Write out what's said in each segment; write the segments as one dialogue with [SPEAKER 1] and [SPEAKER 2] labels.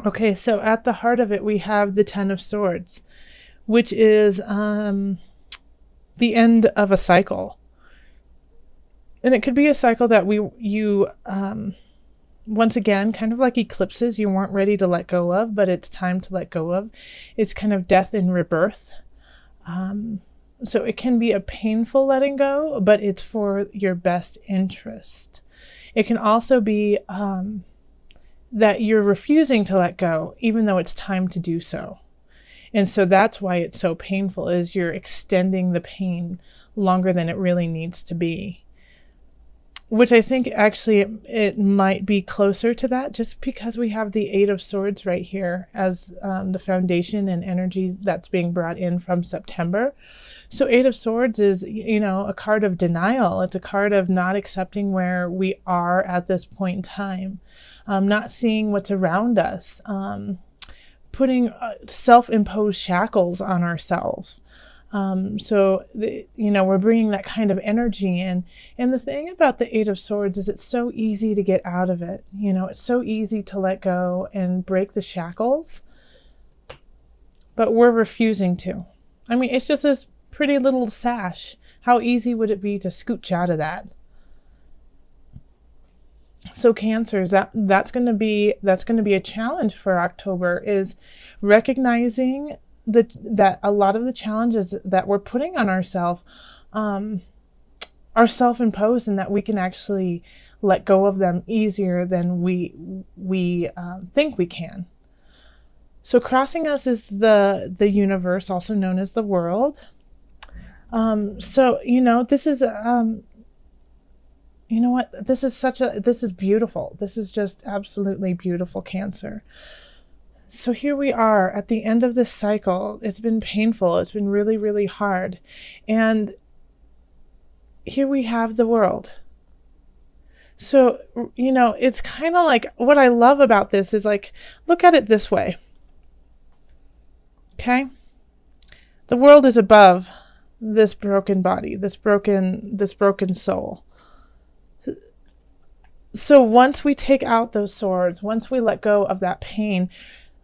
[SPEAKER 1] Okay, so at the heart of it, we have the Ten of Swords, which is the end of a cycle. And it could be a cycle that you once again, kind of like eclipses, you weren't ready to let go of, but it's time to let go of. It's kind of death and rebirth. Um, so it can be a painful letting go, but it's for your best interest. It can also be that you're refusing to let go, even though it's time to do so. And so that's why it's so painful, is you're extending the pain longer than it really needs to be. Which I think actually it might be closer to that, just because we have the Eight of Swords right here as the foundation and energy that's being brought in from September. So Eight of Swords is, a card of denial. It's a card of not accepting where we are at this point in time, not seeing what's around us, putting self-imposed shackles on ourselves. We're bringing that kind of energy in. And the thing about the Eight of Swords is it's so easy to get out of it. It's so easy to let go and break the shackles, but we're refusing to. I mean, it's just this pretty little sash. How easy would it be to scooch out of that? So Cancers, that's going to be a challenge for October, is recognizing that a lot of the challenges that we're putting on ourselves are self-imposed, and that we can actually let go of them easier than we think we can. So crossing us is the universe, also known as the world. This is this is beautiful. This is just absolutely beautiful, Cancer. So here we are at the end of this cycle. It's been painful. It's been really, really hard. And here we have the world. So, it's kind of like, what I love about this is, like, look at it this way. Okay? The world is above this broken body, this broken soul. So once we take out those swords, once we let go of that pain,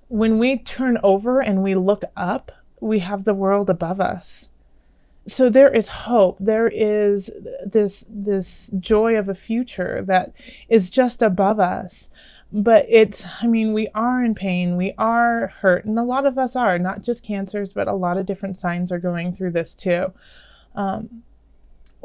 [SPEAKER 1] when we turn over and we look up, we have the world above us. So there is hope. There is this joy of a future that is just above us. But we are in pain, we are hurt, and a lot of us are, not just Cancers, but a lot of different signs are going through this too.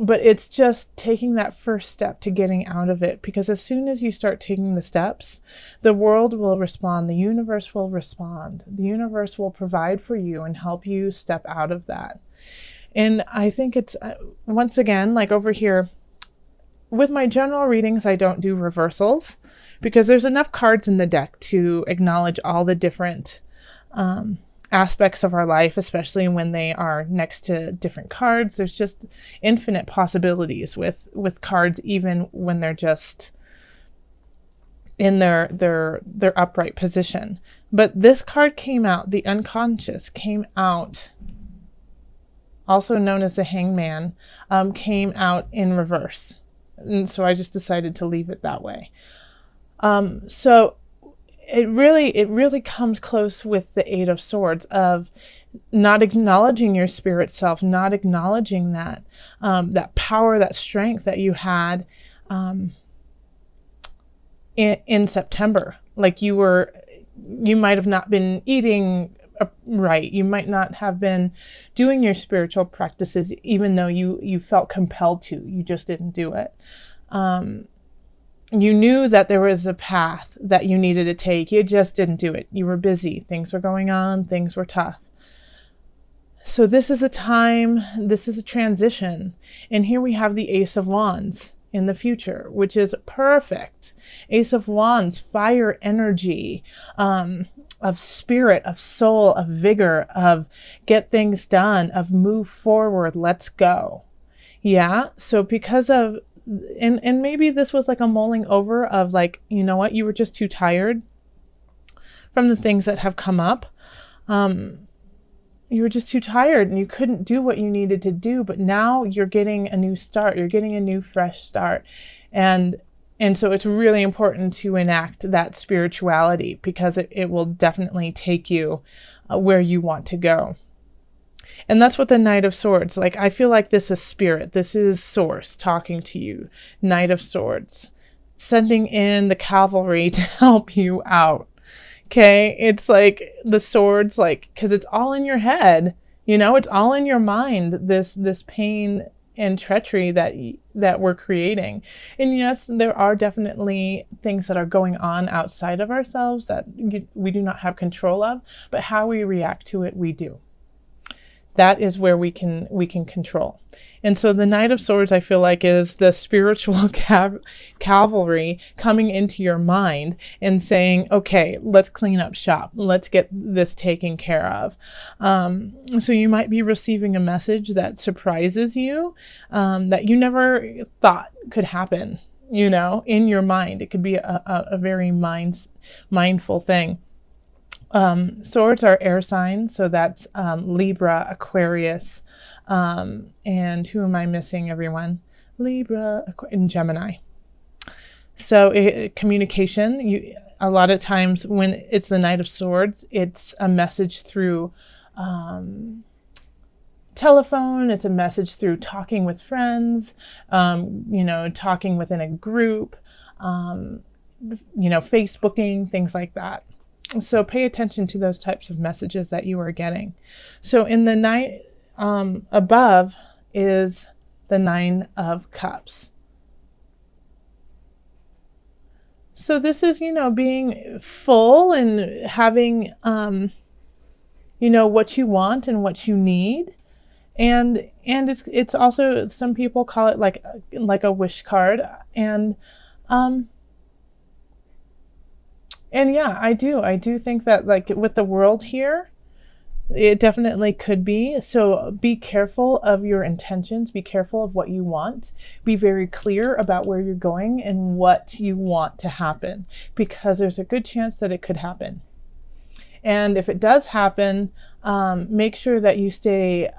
[SPEAKER 1] But it's just taking that first step to getting out of it, because as soon as you start taking the steps, the world will respond, the universe will respond, the universe will provide for you and help you step out of that. And I think it's, once again, like over here, with my general readings, I don't do reversals, because there's enough cards in the deck to acknowledge all the different aspects of our life, especially when they are next to different cards. There's just infinite possibilities with cards, even when they're just in their upright position. But this card came out, the unconscious came out, also known as the Hangman, came out in reverse. And so I just decided to leave it that way. So it really comes close with the Eight of Swords, of not acknowledging your spirit self, not acknowledging that that power, that strength that you had in September. Like you might have not been eating right. You might not have been doing your spiritual practices, even though you felt compelled to. You just didn't do it. You knew that there was a path that you needed to take. You just didn't do it. You were busy. Things were going on. Things were tough. So this is a time, this is a transition. And here we have the Ace of Wands in the future, which is perfect. Ace of Wands, fire energy, of spirit, of soul, of vigor, of get things done, of move forward, let's go. Yeah, so because of, and maybe this was like a mulling over of, like, you know what, you were just too tired from the things that have come up. You were just too tired and you couldn't do what you needed to do, but now you're getting a new start. You're getting a new fresh start. And And so it's really important to enact that spirituality, because it will definitely take you where you want to go. And that's what the Knight of Swords, like, I feel like this is spirit. This is Source talking to you. Knight of Swords. Sending in the cavalry to help you out. Okay? It's like the swords, like, because it's all in your head. You know, it's all in your mind, this pain and treachery that we're creating. And yes, there are definitely things that are going on outside of ourselves that we do not have control of, but how we react to it, we do. That is where we can control. And so the Knight of Swords, I feel like, is the spiritual cavalry coming into your mind and saying, okay, let's clean up shop. Let's get this taken care of. So you might be receiving a message that surprises you, that you never thought could happen, you know, in your mind. It could be a very mindful thing. Swords are air signs, so that's Libra, Aquarius, and who am I missing, everyone? Libra, and Gemini. So communication, a lot of times when it's the Knight of Swords, it's a message through telephone, it's a message through talking with friends, you know, talking within a group, you know, Facebooking, things like that. So pay attention to those types of messages that you are getting. So in the Knight above is the Nine of Cups. So this is, you know, being full and having, you know, what you want and what you need. And it's also, some people call it like a wish card. And yeah, I do think that, like, with the world here, it definitely could be. So be careful of your intentions. Be careful of what you want. Be very clear about where you're going and what you want to happen, because there's a good chance that it could happen. And if it does happen, make sure that you stay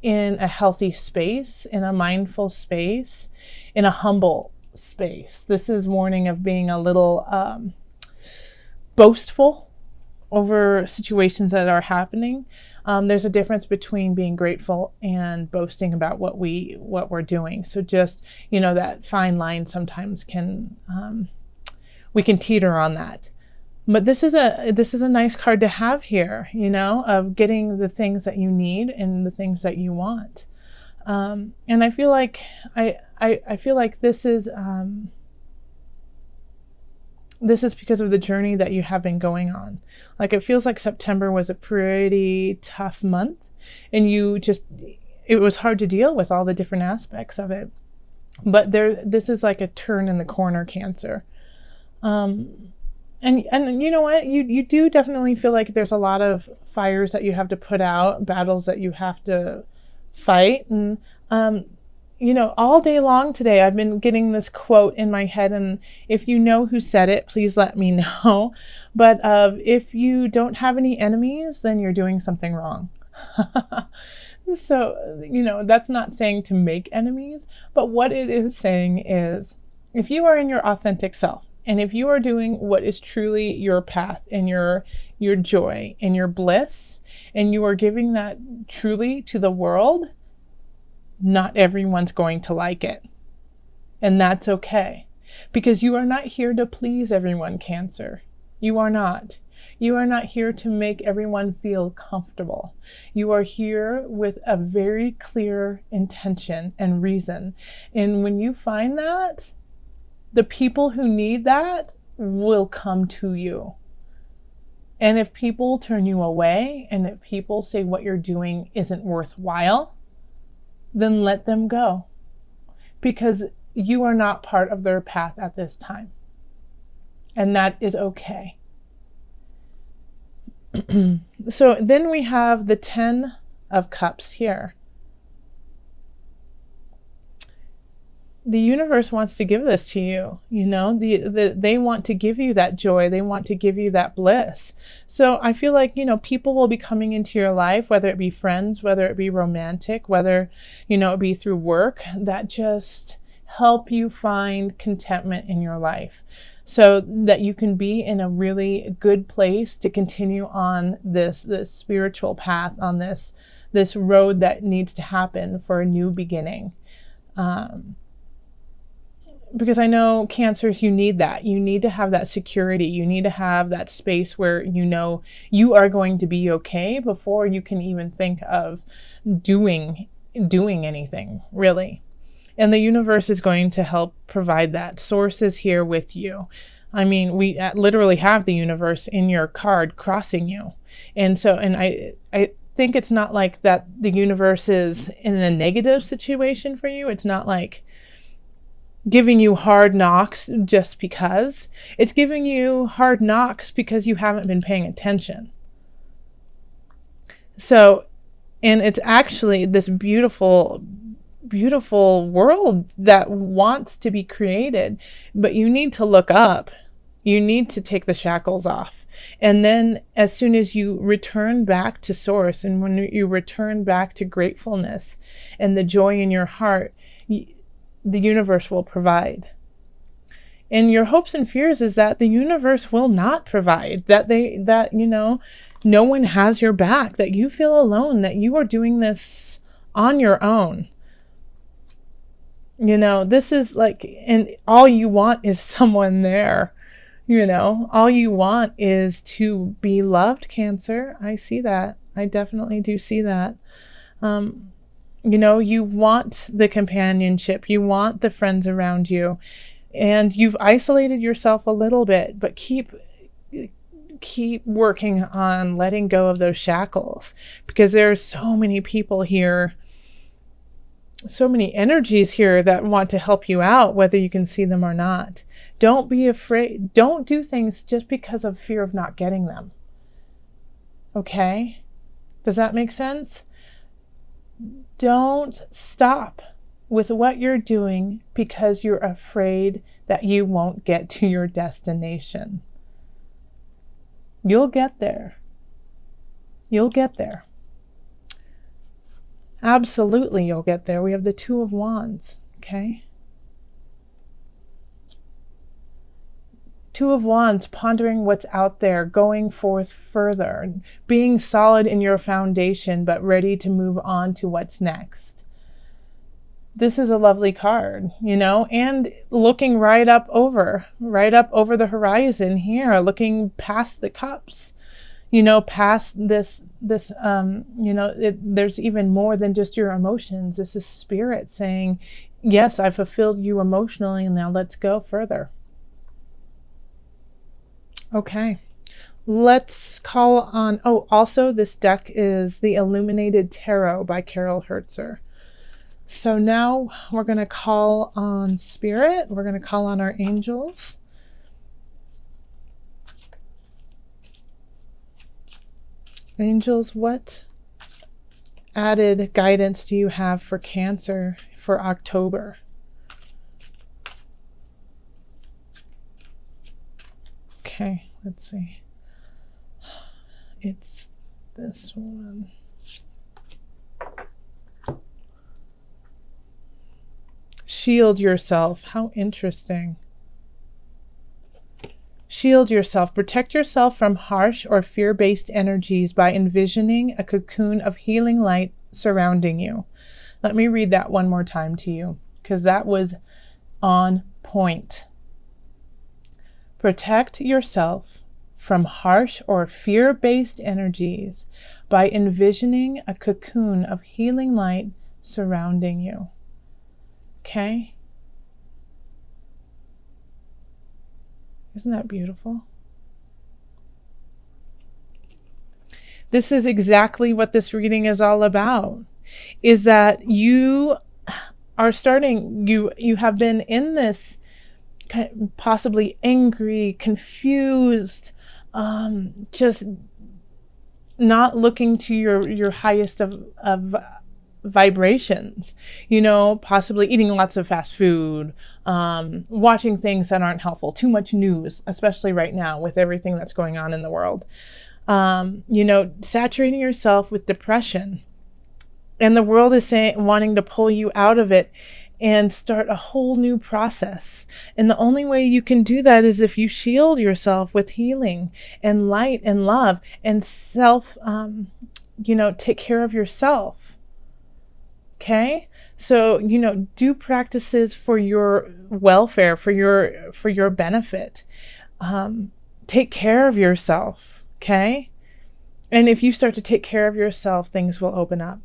[SPEAKER 1] in a healthy space, in a mindful space, in a humble space. This is warning of being a little boastful over situations that are happening. There's a difference between being grateful and boasting about what we're doing. So just, you know, that fine line sometimes can we can teeter on that. But this is a nice card to have here, you know, of getting the things that you need and the things that you want. And I feel like I feel like this is because of the journey that you have been going on. Like, it feels like September was a pretty tough month, and it was hard to deal with all the different aspects of it. But this is like a turn in the corner, Cancer. And you know what? You do definitely feel like there's a lot of fires that you have to put out, battles that you have to fight. And you know, all day long today, I've been getting this quote in my head, and if you know who said it, please let me know. But if you don't have any enemies, then you're doing something wrong. So, you know, that's not saying to make enemies, but what it is saying is, if you are in your authentic self, and if you are doing what is truly your path and your joy and your bliss, and you are giving that truly to the world, not everyone's going to like it. And that's okay. Because you are not here to please everyone, Cancer. You are not. You are not here to make everyone feel comfortable. You are here with a very clear intention and reason. And when you find that, the people who need that will come to you. And if people turn you away, and if people say what you're doing isn't worthwhile, then let them go, because you are not part of their path at this time, and that is okay. So then we have the Ten of Cups here. The universe wants to give this to you, you know, they want to give you that joy. They want to give you that bliss. So I feel like, you know, people will be coming into your life, whether it be friends, whether it be romantic, whether, you know, it be through work, that just help you find contentment in your life so that you can be in a really good place to continue on this spiritual path, on this road that needs to happen for a new beginning. Because I know Cancers, you need that. You need to have that security. You need to have that space where you know you are going to be okay before you can even think of doing anything, really. And the universe is going to help provide that. Source is here with you. I mean, we literally have the universe in your card crossing you. And so, and I think it's not like that the universe is in a negative situation for you. It's not like giving you hard knocks just because. It's giving you hard knocks because you haven't been paying attention. So, and it's actually this beautiful world that wants to be created, but you need to look up. You need to take the shackles off. And then as soon as you return back to source, and when you return back to gratefulness and the joy in your heart, the universe will provide. And your hopes and fears is that the universe will not provide, that you know, no one has your back, that you feel alone, that you are doing this on your own. You know, this is like, and all you want is someone there. You know, all you want is to be loved, Cancer. I see that. I definitely do see that. You know, you want the companionship. You want the friends around you. And you've isolated yourself a little bit, but keep working on letting go of those shackles, because there's so many people here, so many energies here that want to help you out, whether you can see them or not. Don't be afraid. Don't do things just because of fear of not getting them. Okay? Does that make sense? Don't stop with what you're doing because you're afraid that you won't get to your destination. You'll get there. You'll get there. Absolutely, you'll get there. We have the Two of Wands, okay? Two of Wands, pondering what's out there, going forth further, being solid in your foundation, but ready to move on to what's next. This is a lovely card, you know, and looking right up over the horizon here, looking past the cups. You know, past this, you know, there's even more than just your emotions. This is spirit saying, yes, I fulfilled you emotionally, and now let's go further. Okay, let's call on, oh, also this deck is the Illuminated Tarot by Carol Hertzer. So now we're going to call on spirit. We're going to call on our angels. Angels, what added guidance do you have for Cancer for October? Okay, let's see. It's this one. Shield yourself. How interesting. Shield yourself. Protect yourself from harsh or fear-based energies by envisioning a cocoon of healing light surrounding you. Let me read that one more time to you, because that was on point. Protect yourself from harsh or fear-based energies by envisioning a cocoon of healing light surrounding you. Okay? Isn't that beautiful? This is exactly what this reading is all about. Is that you are starting, you have been in this possibly angry, confused, just not looking to your highest of vibrations, you know, possibly eating lots of fast food, watching things that aren't helpful, too much news, especially right now with everything that's going on in the world, you know, saturating yourself with depression, and the world is wanting to pull you out of it. and start a whole new process. And the only way you can do that is if you shield yourself with healing and light and love and take care of yourself. Okay? So, do practices for your welfare, for your benefit. Take care of yourself. Okay? And if you start to take care of yourself, things will open up.